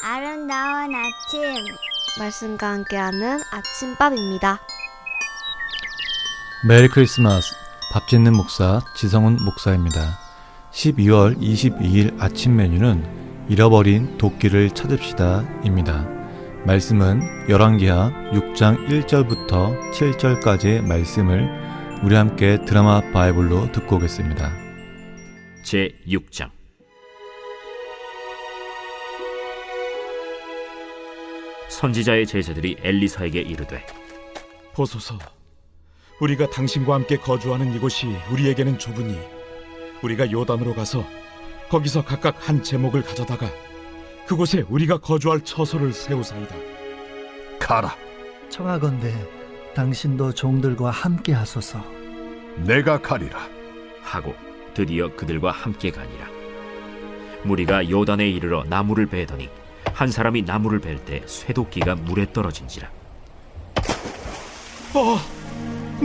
아름다운 아침 말씀과 함께하는 아침밥입니다. 메리 크리스마스. 밥 짓는 목사 지성훈 목사입니다. 12월 22일 아침 메뉴는 잃어버린 도끼를 찾읍시다 입니다. 말씀은 열왕기하 6장 1절부터 7절까지의 말씀을 우리 함께 드라마 바이블로 듣고 오겠습니다. 제6장. 선지자의 제자들이 엘리사에게 이르되, 보소서, 우리가 당신과 함께 거주하는 이곳이 우리에게는 좁으니 우리가 요단으로 가서 거기서 각각 한 제목을 가져다가 그곳에 우리가 거주할 처소를 세우사이다. 가라. 청하건대 당신도 종들과 함께 하소서. 내가 가리라. 하고 드디어 그들과 함께 가니라. 무리가 요단에 이르러 나무를 베더니 한 사람이 나무를 벨 때 쇠도끼가 물에 떨어진지라.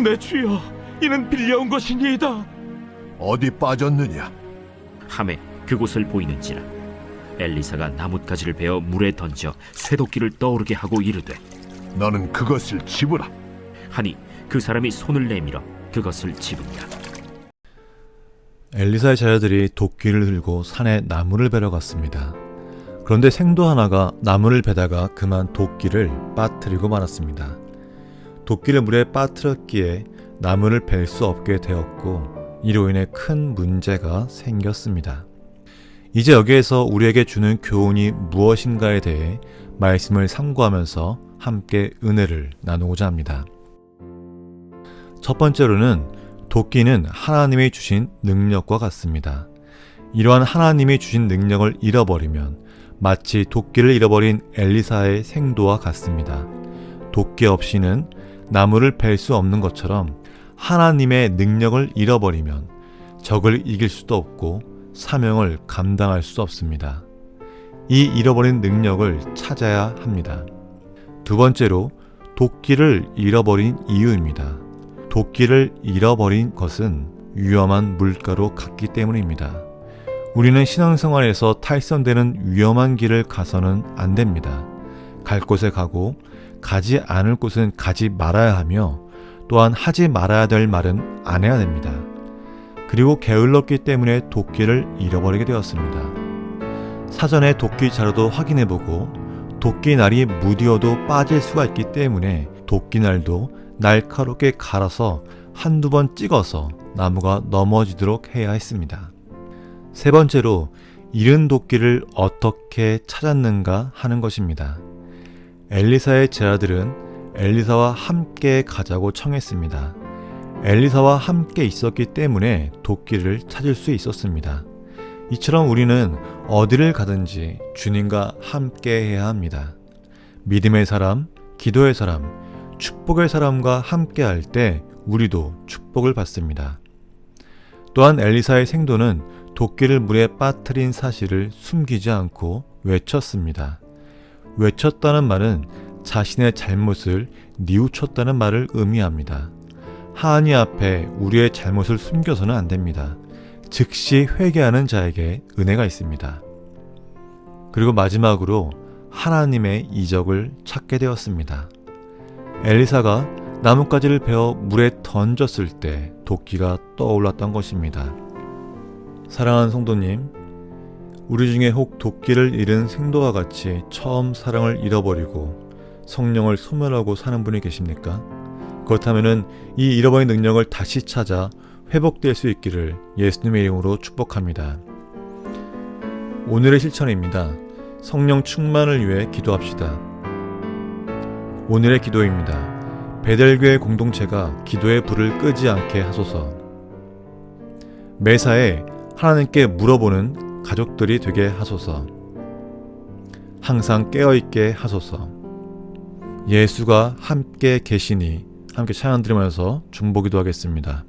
내 주여, 이는 빌려온 것이니이다. 어디 빠졌느냐? 함에 그곳을 보이는지라. 엘리사가 나뭇가지를 베어 물에 던져 쇠도끼를 떠오르게 하고 이르되, 너는 그것을 집으라. 하니 그 사람이 손을 내밀어 그것을 집으니라. 엘리사의 제자들이 도끼를 들고 산에 나무를 베러 갔습니다. 그런데 생도 하나가 나무를 베다가 그만 도끼를 빠뜨리고 말았습니다. 도끼를 물에 빠뜨렸기에 나무를 벨 수 없게 되었고, 이로 인해 큰 문제가 생겼습니다. 이제 여기에서 우리에게 주는 교훈이 무엇인가에 대해 말씀을 상고하면서 함께 은혜를 나누고자 합니다. 첫 번째로는 도끼는 하나님이 주신 능력과 같습니다. 이러한 하나님이 주신 능력을 잃어버리면 마치 도끼를 잃어버린 엘리사의 생도와 같습니다. 도끼 없이는 나무를 벨 수 없는 것처럼 하나님의 능력을 잃어버리면 적을 이길 수도 없고 사명을 감당할 수 없습니다. 이 잃어버린 능력을 찾아야 합니다. 두 번째로 도끼를 잃어버린 이유입니다. 도끼를 잃어버린 것은 위험한 물가로 갔기 때문입니다. 우리는 신앙생활에서 탈선되는 위험한 길을 가서는 안 됩니다. 갈 곳에 가고 가지 않을 곳은 가지 말아야 하며, 또한 하지 말아야 될 말은 안 해야 됩니다. 그리고 게을렀기 때문에 도끼를 잃어버리게 되었습니다. 사전에 도끼 자료도 확인해보고 도끼날이 무디어도 빠질 수가 있기 때문에 도끼날도 날카롭게 갈아서 한두 번 찍어서 나무가 넘어지도록 해야 했습니다. 세 번째로 잃은 도끼를 어떻게 찾았는가 하는 것입니다. 엘리사의 제자들은 엘리사와 함께 가자고 청했습니다. 엘리사와 함께 있었기 때문에 도끼를 찾을 수 있었습니다. 이처럼 우리는 어디를 가든지 주님과 함께 해야 합니다. 믿음의 사람, 기도의 사람, 축복의 사람과 함께 할 때 우리도 축복을 받습니다. 또한 엘리사의 생도는 도끼를 물에 빠뜨린 사실을 숨기지 않고 외쳤습니다. 외쳤다는 말은 자신의 잘못을 뉘우쳤다는 말을 의미합니다. 하나님 앞에 우리의 잘못을 숨겨서는 안 됩니다. 즉시 회개하는 자에게 은혜가 있습니다. 그리고 마지막으로 하나님의 이적을 찾게 되었습니다. 엘리사가 나뭇가지를 베어 물에 던졌을 때 도끼가 떠올랐던 것입니다. 사랑하는 성도님, 우리 중에 혹 도끼를 잃은 생도와 같이 처음 사랑을 잃어버리고 성령을 소멸하고 사는 분이 계십니까? 그렇다면 이 잃어버린 능력을 다시 찾아 회복될 수 있기를 예수님의 이름으로 축복합니다. 오늘의 실천입니다. 성령 충만을 위해 기도합시다. 오늘의 기도입니다. 베델교회 공동체가 기도의 불을 끄지 않게 하소서. 매사에 하나님께 물어보는 가족들이 되게 하소서. 항상 깨어있게 하소서. 예수가 함께 계시니 함께 찬양 드리면서 중보기도 하겠습니다.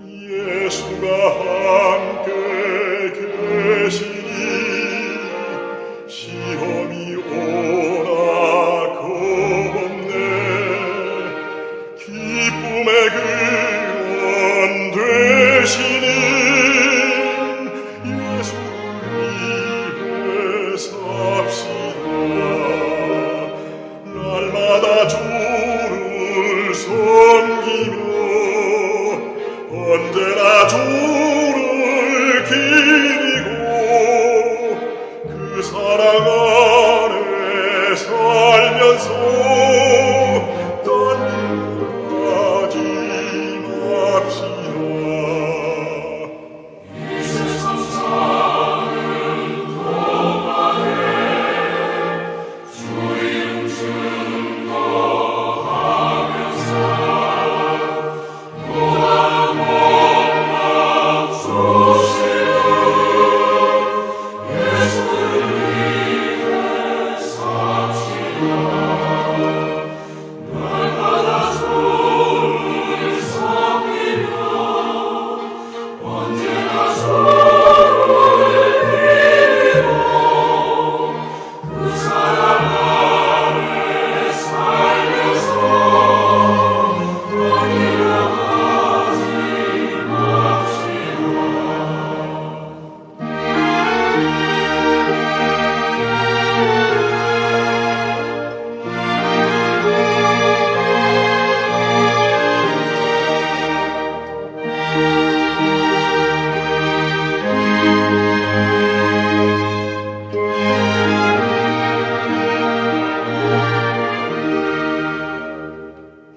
예수가 함께 계시니 시험이 오나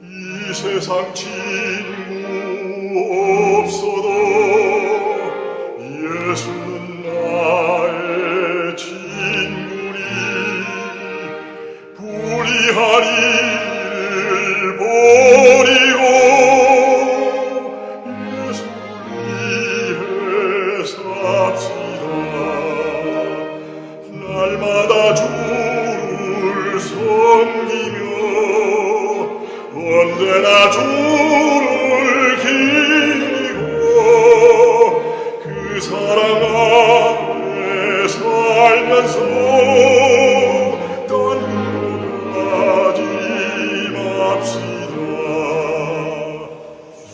이 세상 친구 없어도 예수는 나의 친구니 불의하리를 버리고 예수 위해 삽시다. 날마다 주를 섬기며 언제나 주를 기리고 그 사랑 안에 살면서 딴 것 가지 맙시다.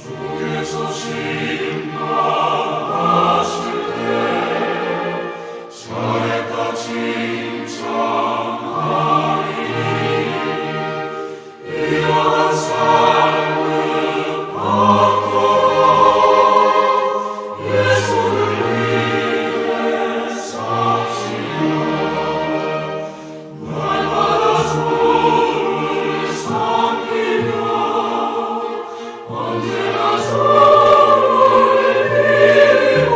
주께서 심판하실 때 잘했다 칭찬하리니 이러한 삶을 바꿔 예수를 위해 삽시다. 날마다 주를 섬기며 언제나 주를 기리고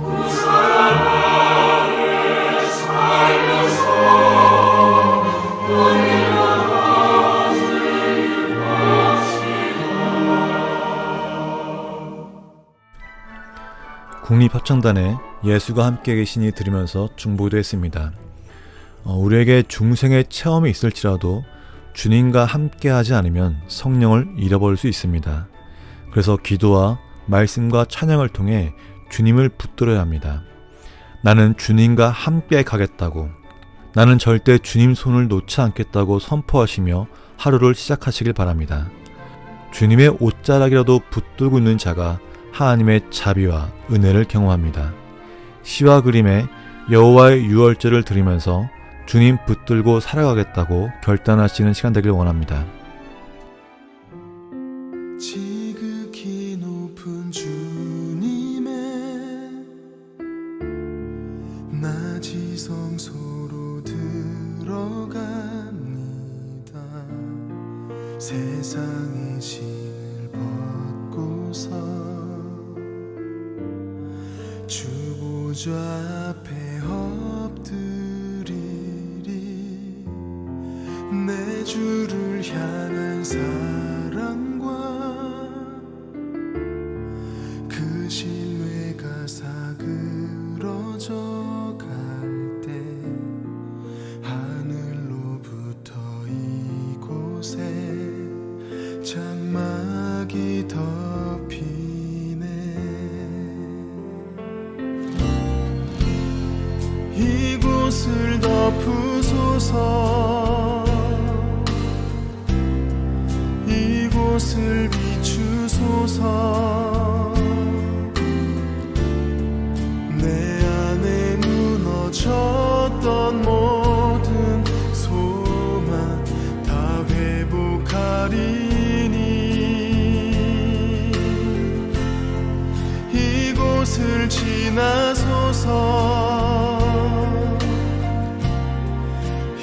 그 사랑 안에 살면서 국립합창단에 예수가 함께 계시니 들으면서 중보도 했습니다. 우리에게 중생의 체험이 있을지라도 주님과 함께하지 않으면 성령을 잃어버릴 수 있습니다. 그래서 기도와 말씀과 찬양을 통해 주님을 붙들어야 합니다. 나는 주님과 함께 가겠다고, 나는 절대 주님 손을 놓지 않겠다고 선포하시며 하루를 시작하시길 바랍니다. 주님의 옷자락이라도 붙들고 있는 자가 하나님의 자비와 은혜를 경험합니다. 시와 그림에 여호와의 유월절을 드리면서 주님 붙들고 살아가겠다고 결단하시는 시간 되길 원합니다. 지극히 높은 주님의 낮이 성소로 들어갑니다. 세상의 신을 벗고서 주 보좌 앞에 엎드리리. 내 주를 향한 사랑과 그 신뢰가 사그러져 갈 때 하늘로부터 이곳에 장막이 덮이네. 이곳을 덮으소서. 이곳을 비추소서. 내 안에 무너졌던 모든 소망 다 회복하리니. 이곳을 지나소서.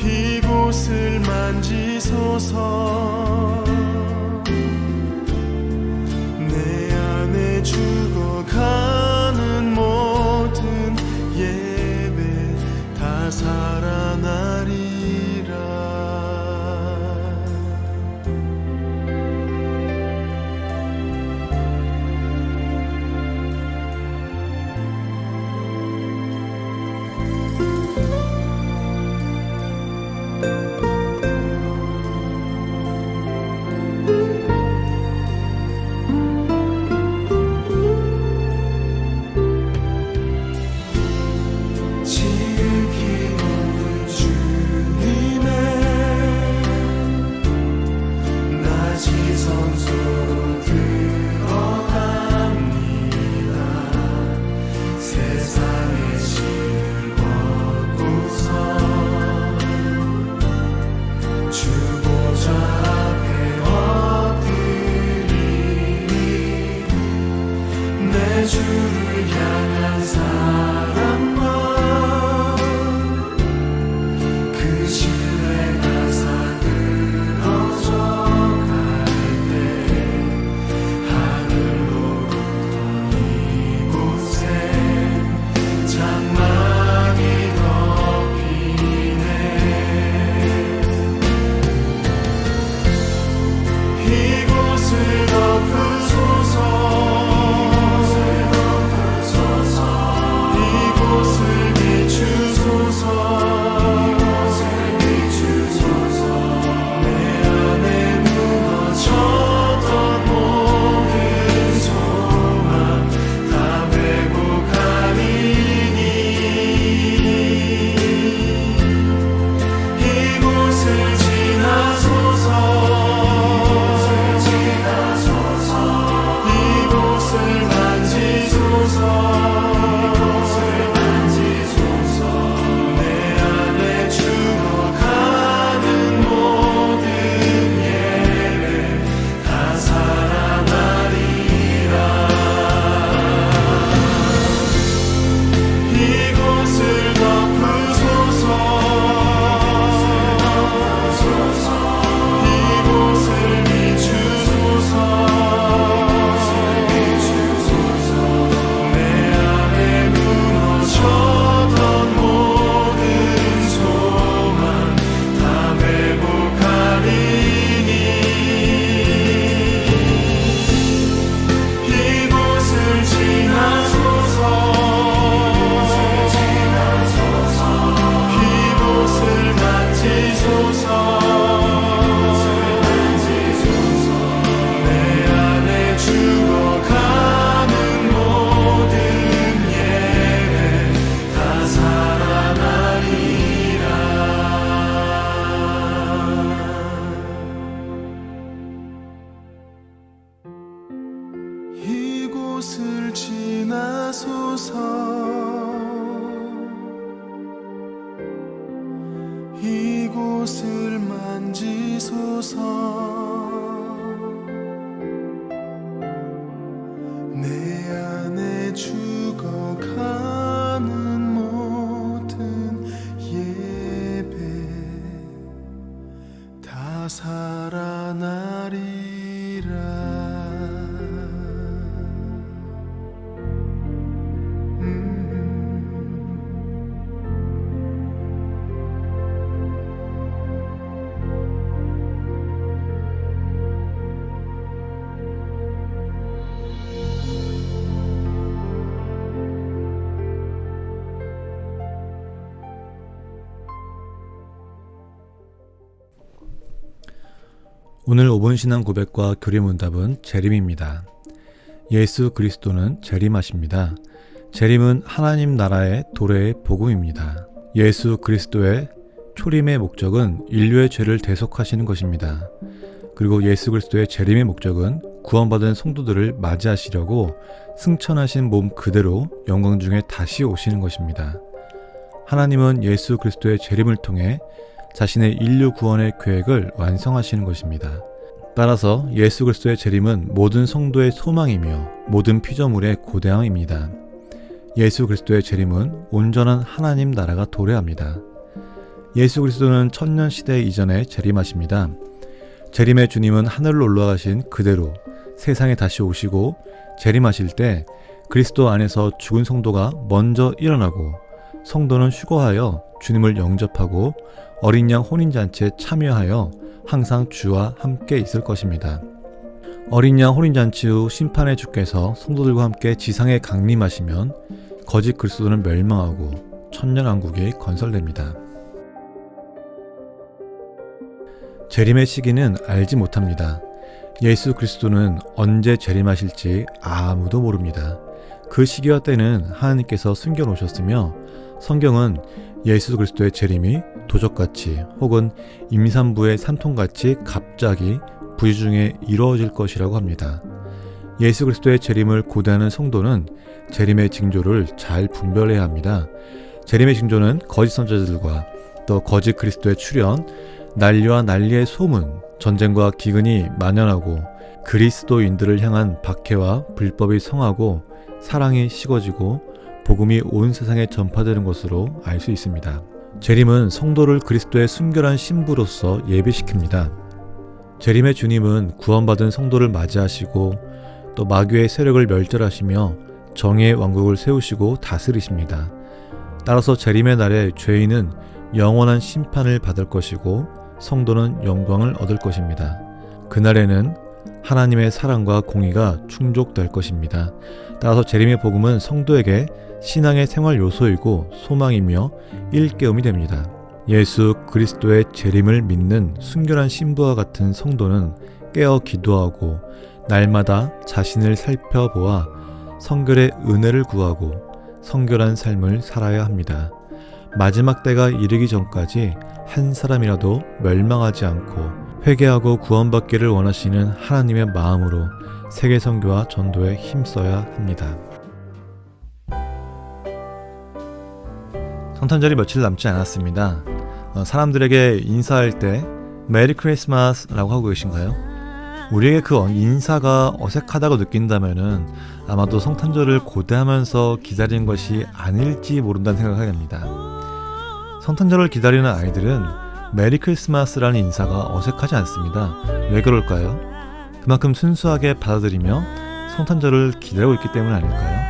이곳을 만지소서. 내 안에 죽어가는 모든 예배 다 살아나리라. 이곳을 만지소서. 내 안에 죽어가는 모든 예배 다 살아나리라. 오늘 5분 신앙 고백과 교리문답은 재림입니다. 예수 그리스도는 재림하십니다. 재림은 하나님 나라의 도래의 복음입니다. 예수 그리스도의 초림의 목적은 인류의 죄를 대속하시는 것입니다. 그리고 예수 그리스도의 재림의 목적은 구원받은 성도들을 맞이하시려고 승천하신 몸 그대로 영광 중에 다시 오시는 것입니다. 하나님은 예수 그리스도의 재림을 통해 자신의 인류 구원의 계획을 완성하시는 것입니다. 따라서 예수 그리스도의 재림은 모든 성도의 소망이며 모든 피조물의 고대함입니다. 예수 그리스도의 재림은 온전한 하나님 나라가 도래합니다. 예수 그리스도는 천년시대 이전에 재림하십니다. 재림의 주님은 하늘로 올라가신 그대로 세상에 다시 오시고 재림하실 때 그리스도 안에서 죽은 성도가 먼저 일어나고 성도는 휴거하여 주님을 영접하고 어린 양 혼인잔치에 참여하여 항상 주와 함께 있을 것입니다. 어린 양 혼인잔치 후 심판의 주께서 성도들과 함께 지상에 강림하시면 거짓 그리스도는 멸망하고 천년왕국이 건설됩니다. 재림의 시기는 알지 못합니다. 예수 그리스도는 언제 재림하실지 아무도 모릅니다. 그 시기와 때는 하나님께서 숨겨놓으셨으며 성경은 예수 그리스도의 재림이 도적같이 혹은 임산부의 산통같이 갑자기 부유중에 이루어질 것이라고 합니다. 예수 그리스도의 재림을 고대하는 성도는 재림의 징조를 잘 분별해야 합니다. 재림의 징조는 거짓 선지자들과 또 거짓 그리스도의 출현, 난리와 난리의 소문, 전쟁과 기근이 만연하고 그리스도인들을 향한 박해와 불법이 성하고 사랑이 식어지고 복음이 온 세상에 전파되는 것으로 알 수 있습니다. 재림은 성도를 그리스도의 순결한 신부로서 예비시킵니다. 재림의 주님은 구원받은 성도를 맞이하시고 또 마귀의 세력을 멸절하시며 정의의 왕국을 세우시고 다스리십니다. 따라서 재림의 날에 죄인은 영원한 심판을 받을 것이고 성도는 영광을 얻을 것입니다. 그날에는 하나님의 사랑과 공의가 충족될 것입니다. 따라서 재림의 복음은 성도에게 신앙의 생활 요소이고 소망이며 일깨움이 됩니다. 예수 그리스도의 재림을 믿는 순결한 신부와 같은 성도는 깨어 기도하고 날마다 자신을 살펴보아 성결의 은혜를 구하고 성결한 삶을 살아야 합니다. 마지막 때가 이르기 전까지 한 사람이라도 멸망하지 않고 회개하고 구원받기를 원하시는 하나님의 마음으로 세계 선교와 전도에 힘써야 합니다. 성탄절이 며칠 남지 않았습니다. 사람들에게 인사할 때 메리 크리스마스라고 하고 계신가요? 우리에게 그 인사가 어색하다고 느낀다면은 아마도 성탄절을 고대하면서 기다리는 것이 아닐지 모른다는 생각을 하게 됩니다. 성탄절을 기다리는 아이들은 메리 크리스마스라는 인사가 어색하지 않습니다. 왜 그럴까요? 그만큼 순수하게 받아들이며 성탄절을 기다리고 있기 때문 아닐까요?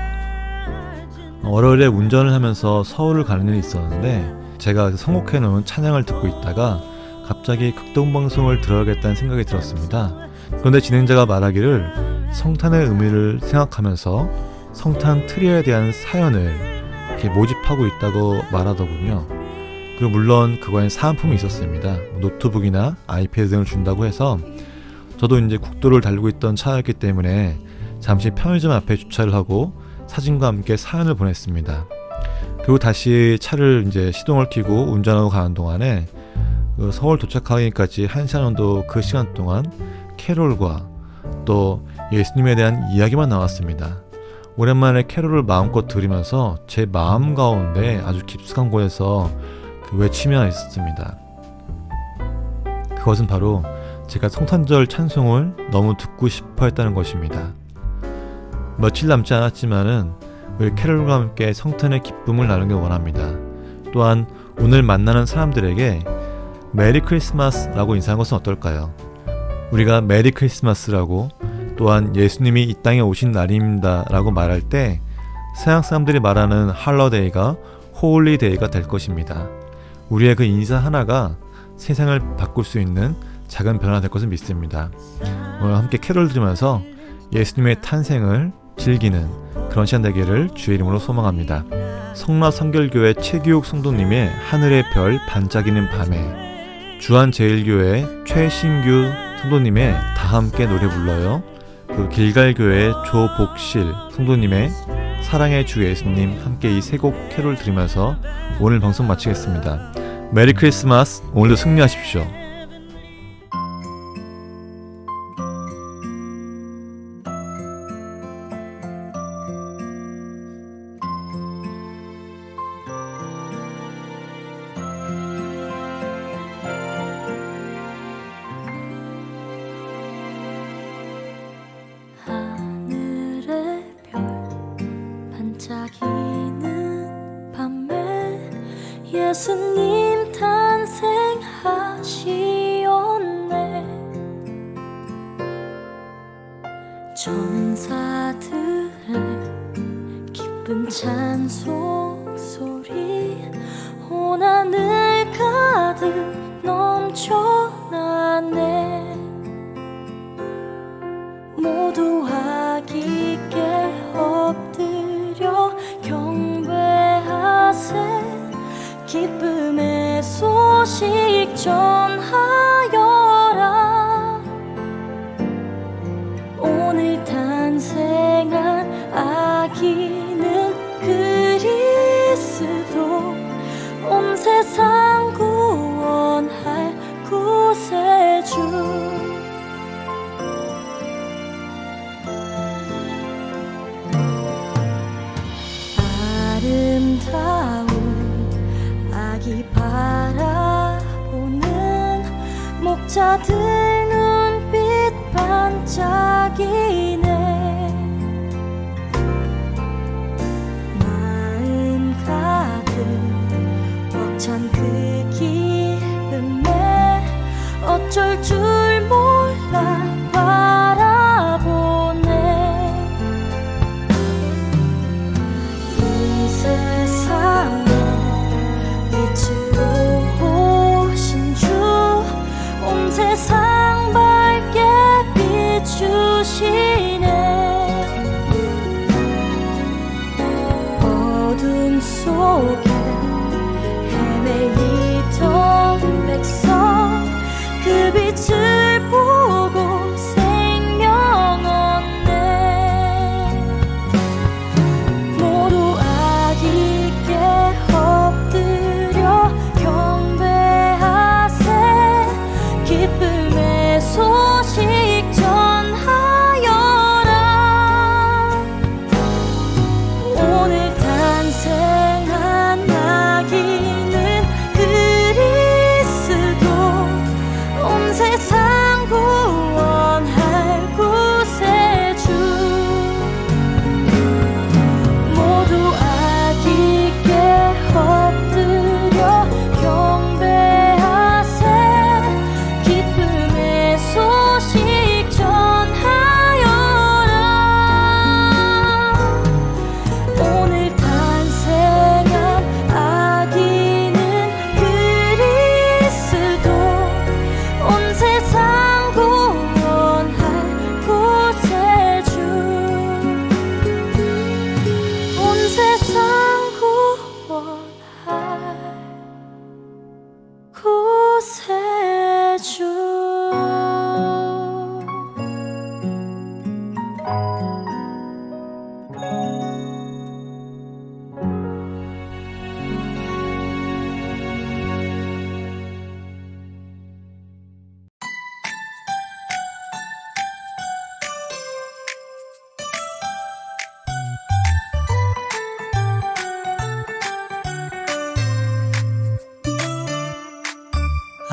월요일에 운전을 하면서 서울을 가는 일이 있었는데 제가 선곡해 놓은 찬양을 듣고 있다가 갑자기 극동방송을 들어야겠다는 생각이 들었습니다. 그런데 진행자가 말하기를 성탄의 의미를 생각하면서 성탄 트리에 대한 사연을 이렇게 모집하고 있다고 말하더군요. 그리고 물론 그거엔 사은품이 있었습니다. 노트북이나 아이패드 등을 준다고 해서 저도 이제 국도를 달리고 있던 차였기 때문에 잠시 편의점 앞에 주차를 하고 사진과 함께 사연을 보냈습니다. 그리고 다시 차를 이제 시동을 켜고 운전하고 가는 동안에 서울 도착하기까지 1시간 정도 그 시간 동안 캐롤과 또 예수님에 대한 이야기만 나왔습니다. 오랜만에 캐롤을 마음껏 들으면서 제 마음 가운데 아주 깊숙한 곳에서 그 외침이 하나 있었습니다. 그것은 바로 제가 성탄절 찬송을 너무 듣고 싶어 했다는 것입니다. 며칠 남지 않았지만은 우리 캐롤과 함께 성탄의 기쁨을 나누길 원합니다. 또한 오늘 만나는 사람들에게 메리 크리스마스라고 인사하는 것은 어떨까요? 우리가 메리 크리스마스라고 또한 예수님이 이 땅에 오신 날입니다 라고 말할 때 서양 사람들이 말하는 할러데이가 홀리데이가 될 것입니다. 우리의 그 인사 하나가 세상을 바꿀 수 있는 작은 변화가 될 것을 믿습니다. 오늘 함께 캐롤 들으면서 예수님의 탄생을 즐기는 그런 시간 되기를 주의 이름으로 소망합니다. 성라성결교회 최기욱 성도님의 하늘의 별 반짝이는 밤에, 주한제일교회 최신규 성도님의 다 함께 노래 불러요, 그 길갈교회 조복실 성도님의 사랑의 주 예수님, 함께 이 세 곡 캐롤 들으면서 오늘 방송 마치겠습니다. 메리 크리스마스. 오늘도 승리하십시오. 하늘의 별 반짝이는 밤에 예수님 탄생하시었네. 천사들의 기쁜 찬송 소리 온 하늘 가득 넘쳐나네. 모두 아기께 엎드려 경배하세. 기쁨의 소식 전하여라. 오늘 탄생한 아기는 그리스도, 온 세상 구원할 구세주. 아름다운 아기 바라보는 목자들 눈빛 반짝이네. 마음 가득 벅찬 그 기쁨에 어쩔 줄 몰라 바라보네. 이 세상에 빛으로 오신 주, 온 세상 밝게 비추시네. 어둠 속에 헤매이던 백성, 그 빛을 보고 생명 얻네. 모두 아기께 엎드려 경배하세. 기쁨의 소식 전하여라. 오늘 탄생한 아기는 그리스도, 온 세상 구원할 구세주. 모두 아기께 엎드려 경배하세. 기쁨의 소식 전하여라. 오늘 탄생한 아기는 그리스도, 온 세상 구원할 구세주. 온 세상 구원할 구세주.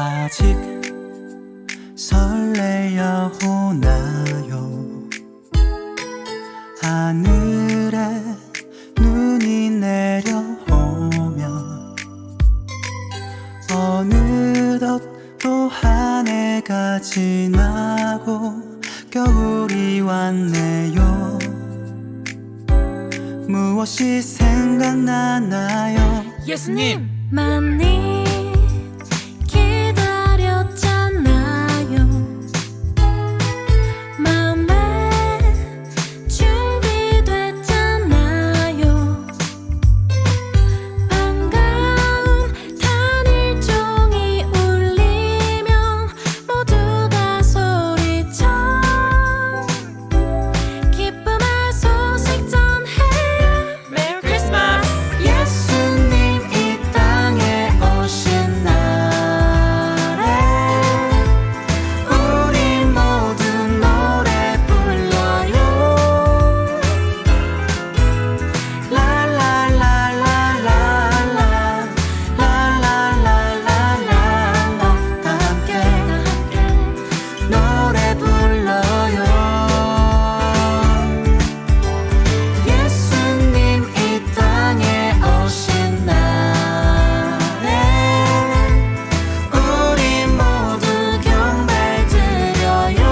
아직 설레어 오나요. 하늘에 눈이 내려오면 어느덧 또 한 해가 지나고 겨울이 왔네요. 무엇이 생각나나요? 예수님 많이 기다렸잖아요. 마음에 준비됐잖아요. 반가운 단일종이 울리면 모두가 소리쳐 기쁨의 소식 전해요. 메리 크리스마스. 예수님 이 땅에 오신 날에 우리 모두 노래 불러요. 라라라라라라 라라라라라라 다 함께 노래 불러요. 예수님 이 땅에 오신 날에 우리 모두 경배 드려요.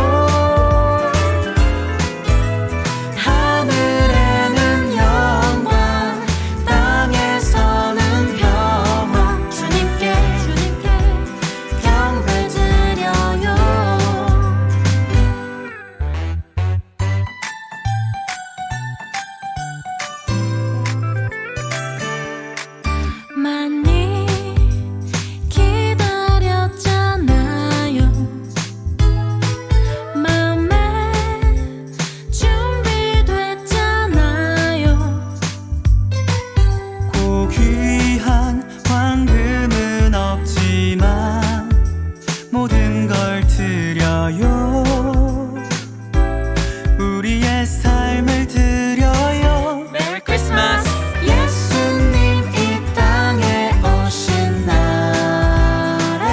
하늘에는 영광, 땅에서는 평화. 주님께 경배 드려요. 많이 기다렸잖아요. 마음에 준비됐잖아요. 고귀한 황금은 없지만 모든 걸 드려요. 우리의 삶을 드려요. 메리 크리스마스. 예수님 이 땅에 오신 날에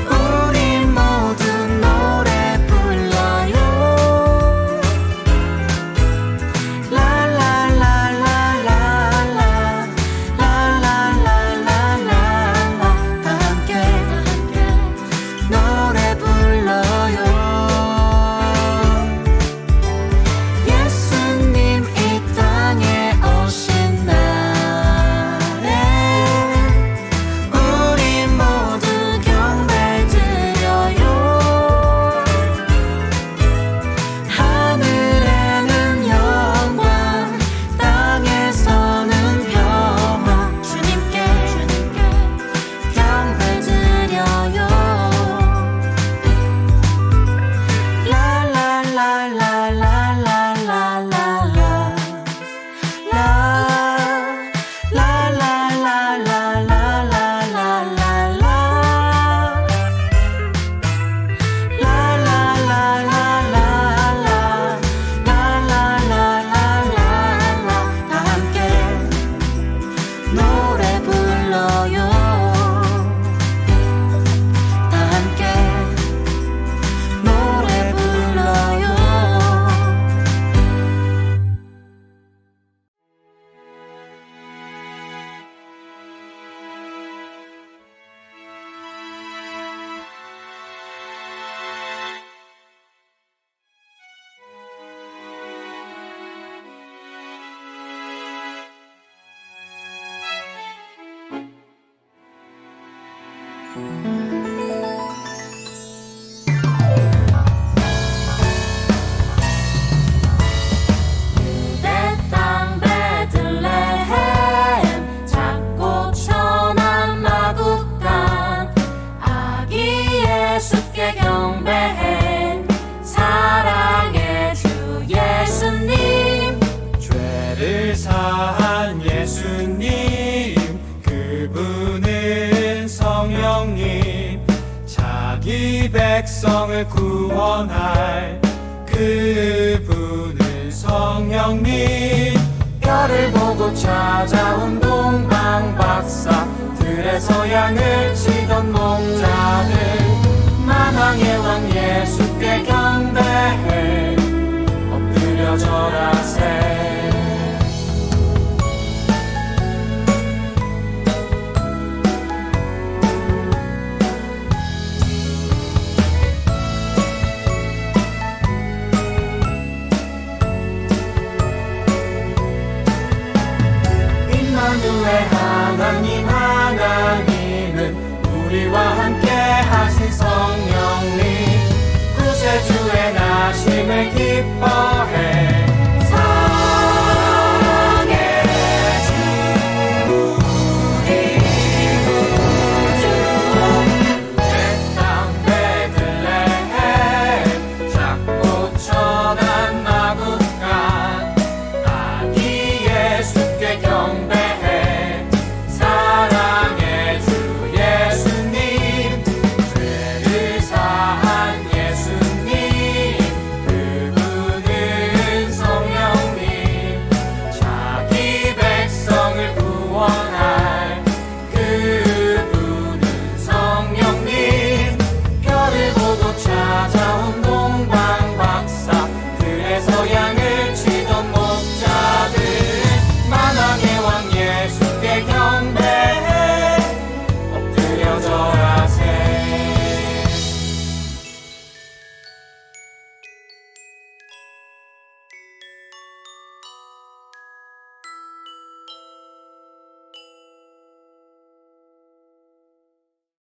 우리 모두 노래 불러요. 라라라라라라 라라라라라라 다 함께 노래 불러요. 예수님 이 땅에 오신 날에 우리 모두 경배 드려요. 하늘에는 영광, 땅에서는 평화. 주님께 경배 드려요. 다 함께 노래 불러요. 다 함께 노래 불러요. 내 땅 베들레헴 작고 천한 마국간 아기 예수께 경배해. 사랑의 주 예수님 죄를 사한 예수님 그분은 성령님 자기 백성을 구원할 그분은 성령님. 별을 보고 찾아온 동방 박사 들에서 양을 치던 목자들 되어 절하세